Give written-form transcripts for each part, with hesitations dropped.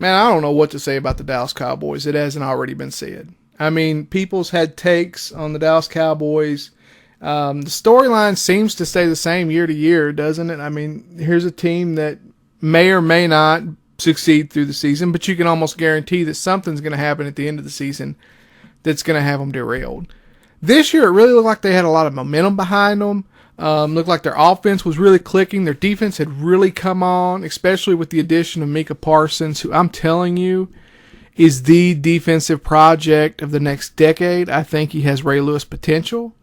Man, I don't know what to say about the Dallas Cowboys. It hasn't already been said. I mean, people's had takes on the Dallas Cowboys. The storyline seems to stay the same year to year, doesn't it? I mean, here's a team that may or may not succeed through the season, but you can almost guarantee that something's going to happen at the end of the season that's going to have them derailed. This year, it really looked like they had a lot of momentum behind them. Looked like their offense was really clicking. Their defense had really come on, especially with the addition of Micah Parsons, who I'm telling you is the defensive project of the next decade. I think he has Ray Lewis potential.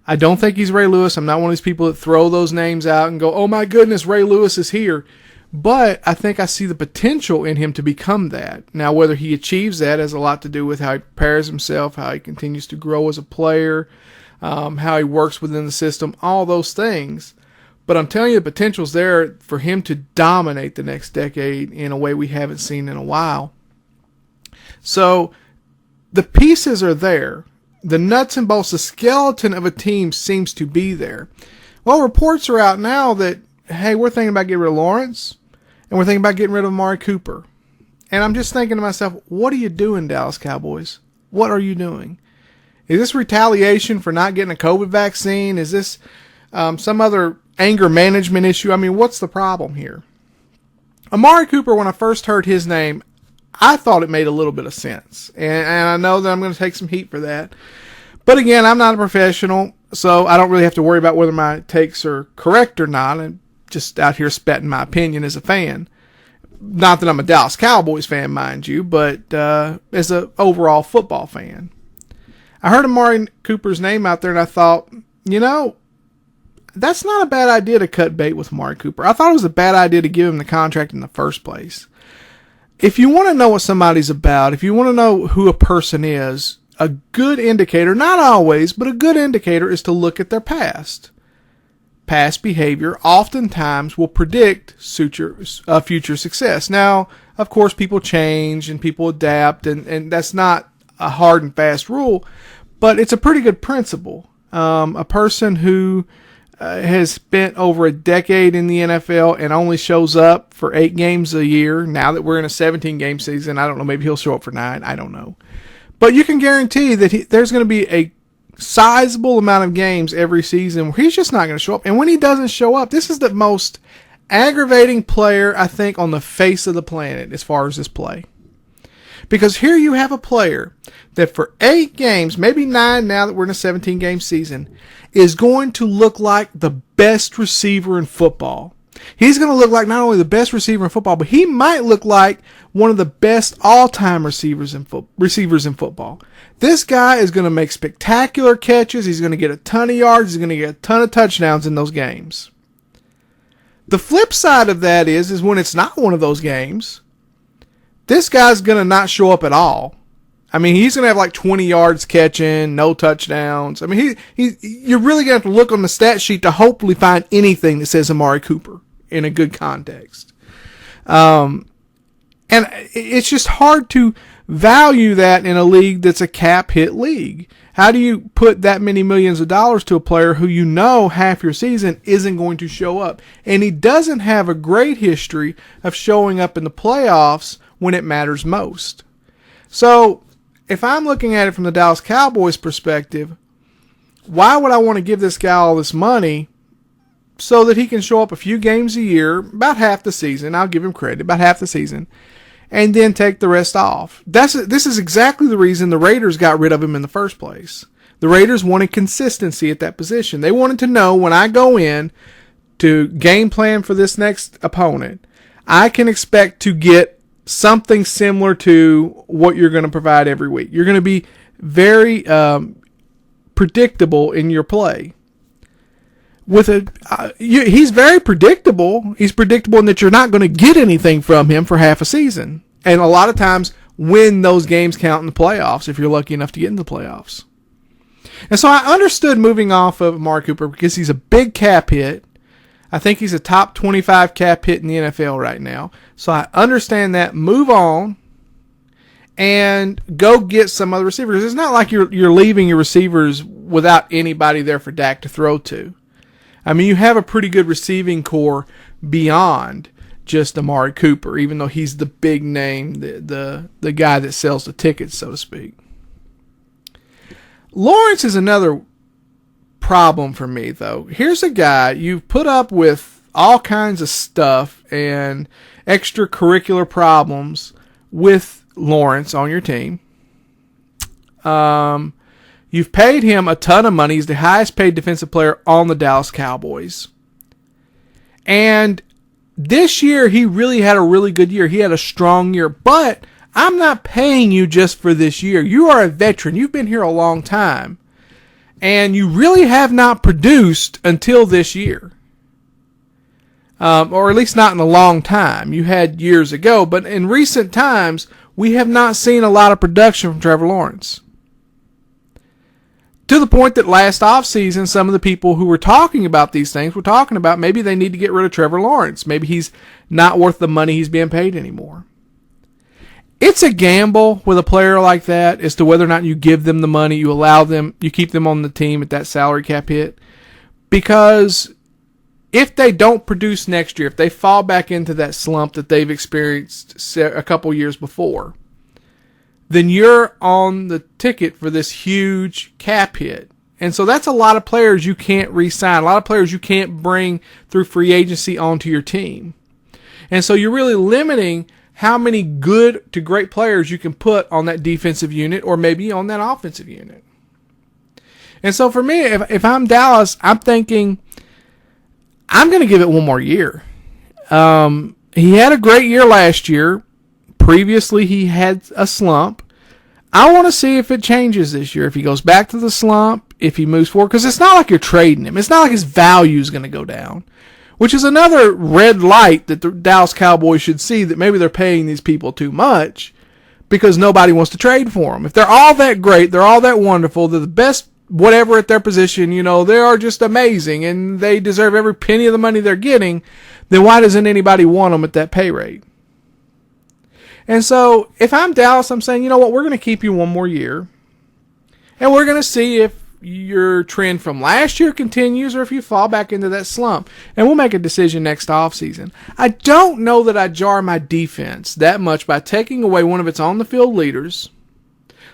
I don't think he's Ray Lewis. I'm not one of these people that throw those names out and go, oh my goodness, Ray Lewis is here. But I think I see the potential in him to become that. Now, whether he achieves that has a lot to do with how he prepares himself, how he continues to grow as a player, how he works within the system, all those things. But I'm telling you, the potential's there for him to dominate the next decade in a way we haven't seen in a while. So the pieces are there. The nuts and bolts, the skeleton of a team seems to be there. Well, reports are out now that, hey, we're thinking about getting rid of Lawrence, and we're thinking about getting rid of Amari Cooper. And I'm just thinking to myself, what are you doing, Dallas Cowboys? What are you doing? Is this retaliation for not getting a COVID vaccine? Is this some other anger management issue? I mean, what's the problem here? Amari Cooper, when I first heard his name, I thought it made a little bit of sense. And I know that I'm going to take some heat for that. But again, I'm not a professional, so I don't really have to worry about whether my takes are correct or not. I'm just out here spitting my opinion as a fan. Not that I'm a Dallas Cowboys fan, mind you, but as an overall football fan. I heard Amari Cooper's name out there, and I thought, that's not a bad idea to cut bait with Amari Cooper. I thought it was a bad idea to give him the contract in the first place. If you want to know what somebody's about, if you want to know who a person is, a good indicator, not always, but a good indicator is to look at their past. Past behavior oftentimes will predict future success. Now, of course, people change and people adapt, and that's not a hard and fast rule, but it's a pretty good principle. A person who has spent over a decade in the NFL and only shows up for 8 games a year. Now that we're in a 17-game season, I don't know, maybe he'll show up for 9. I don't know. But you can guarantee that there's going to be a sizable amount of games every season where he's just not going to show up. And when he doesn't show up, this is the most aggravating player, I think, on the face of the planet as far as this play. Because here you have a player that for 8 games, maybe 9 now that we're in a 17-game season, is going to look like the best receiver in football. He's going to look like not only the best receiver in football, but he might look like one of the best all-time receivers in football. This guy is going to make spectacular catches. He's going to get a ton of yards. He's going to get a ton of touchdowns in those games. The flip side of that is when it's not one of those games, this guy's going to not show up at all. I mean, he's going to have like 20 yards catching, no touchdowns. I mean, you're really going to have to look on the stat sheet to hopefully find anything that says Amari Cooper in a good context. And it's just hard to value that in a league that's a cap-hit league. How do you put that many millions of dollars to a player who you know half your season isn't going to show up? And he doesn't have a great history of showing up in the playoffs when it matters most. So if I'm looking at it from the Dallas Cowboys perspective, why would I want to give this guy all this money so that he can show up a few games a year, about half the season? I'll give him credit, about half the season, and then take the rest off. This is exactly the reason the Raiders got rid of him in the first place. The Raiders wanted consistency at that position. They wanted to know when I go in to game plan for this next opponent, I can expect to get something similar to what you're going to provide every week. You're going to be very predictable in your play. He's very predictable. He's predictable in that you're not going to get anything from him for half a season. And a lot of times win those games count in the playoffs if you're lucky enough to get into the playoffs. And so I understood moving off of Amari Cooper because he's a big cap hit. I think he's a top 25 cap hit in the NFL right now. So I understand that. Move on and go get some other receivers. It's not like you're leaving your receivers without anybody there for Dak to throw to. I mean, you have a pretty good receiving core beyond just Amari Cooper, even though he's the big name, the guy that sells the tickets, so to speak. Lawrence is another problem for me, though. Here's a guy you've put up with all kinds of stuff and extracurricular problems with Lawrence on your team. You've paid him a ton of money. He's the highest paid defensive player on the Dallas Cowboys. And this year, he really had a really good year. He had a strong year. But I'm not paying you just for this year. You are a veteran. You've been here a long time. And you really have not produced until this year. Or at least not in a long time. You had years ago. But in recent times, we have not seen a lot of production from Trevor Lawrence. To the point that last offseason, some of the people who were talking about these things were talking about maybe they need to get rid of Trevor Lawrence. Maybe he's not worth the money he's being paid anymore. It's a gamble with a player like that as to whether or not you give them the money, you allow them, you keep them on the team at that salary cap hit. Because if they don't produce next year, if they fall back into that slump that they've experienced a couple years before, then you're on the ticket for this huge cap hit. And so that's a lot of players you can't re-sign, a lot of players you can't bring through free agency onto your team. And so you're really limiting how many good to great players you can put on that defensive unit or maybe on that offensive unit. And so for me, if I'm Dallas, I'm thinking I'm going to give it one more year. He had a great year last year. Previously, he had a slump. I want to see if it changes this year. If he goes back to the slump, if he moves forward. Because it's not like you're trading him. It's not like his value is going to go down. Which is another red light that the Dallas Cowboys should see, that maybe they're paying these people too much because nobody wants to trade for them. If they're all that great, they're all that wonderful, they're the best whatever at their position, you know, they are just amazing and they deserve every penny of the money they're getting, then why doesn't anybody want them at that pay rate? And so if I'm Dallas, I'm saying, you know what, we're going to keep you one more year and we're going to see if your trend from last year continues or if you fall back into that slump. And we'll make a decision next offseason. I don't know that I jar my defense that much by taking away one of its on-the-field leaders,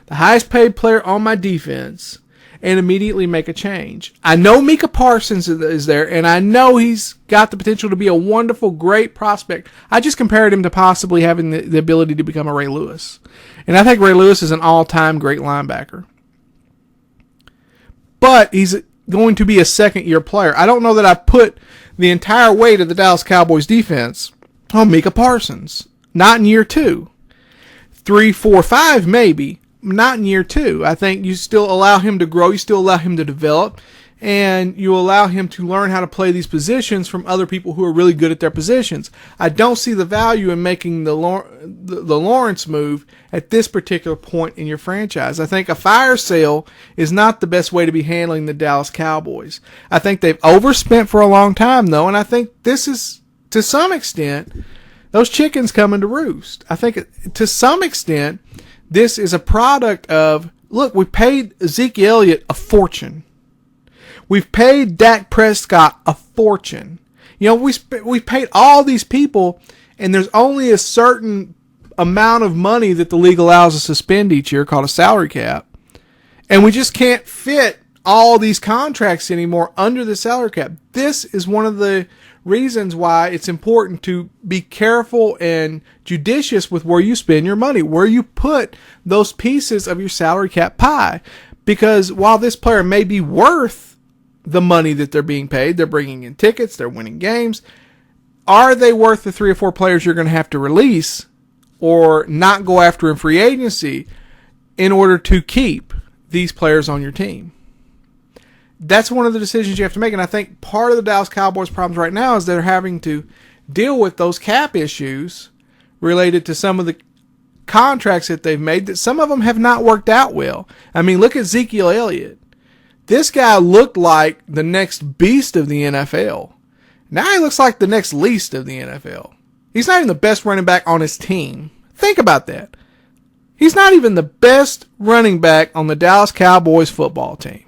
the highest paid player on my defense, and immediately make a change. I know Micah Parsons is there, and I know he's got the potential to be a wonderful, great prospect. I just compared him to possibly having the ability to become a Ray Lewis. And I think Ray Lewis is an all-time great linebacker. But he's going to be a second-year player. I don't know that I put the entire weight of the Dallas Cowboys defense on Micah Parsons. Not in year 2. 3, 4, 5 maybe. Not in year 2. I think you still allow him to grow. You still allow him to develop. And you allow him to learn how to play these positions from other people who are really good at their positions. I don't see the value in making the Lawrence move at this particular point in your franchise. I think a fire sale is not the best way to be handling the Dallas Cowboys. I think they've overspent for a long time, though, and I think this is, to some extent, those chickens coming to roost. I think, to some extent, this is a product of, look, we paid Ezekiel Elliott a fortune. We've paid Dak Prescott a fortune. You know, we paid all these people, and there's only a certain amount of money that the league allows us to spend each year called a salary cap. And we just can't fit all these contracts anymore under the salary cap. This is one of the reasons why it's important to be careful and judicious with where you spend your money, where you put those pieces of your salary cap pie. Because while this player may be worth the money that they're being paid, they're bringing in tickets, they're winning games, are they worth the 3 or 4 players you're going to have to release or not go after in free agency in order to keep these players on your team? That's one of the decisions you have to make. And I think part of the Dallas Cowboys' problems right now is they're having to deal with those cap issues related to some of the contracts that they've made, that some of them have not worked out well. I mean, look at Ezekiel Elliott. This guy looked like the next beast of the NFL. Now he looks like the next least of the NFL. He's not even the best running back on his team. Think about that. He's not even the best running back on the Dallas Cowboys football team.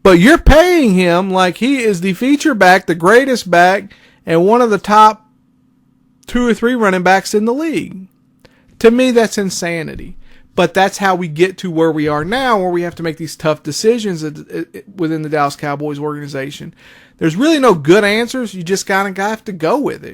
But you're paying him like he is the feature back, the greatest back, and one of the top 2 or 3 running backs in the league. To me, that's insanity. But that's how we get to where we are now, where we have to make these tough decisions within the Dallas Cowboys organization. There's really no good answers. You just kind of have to go with it.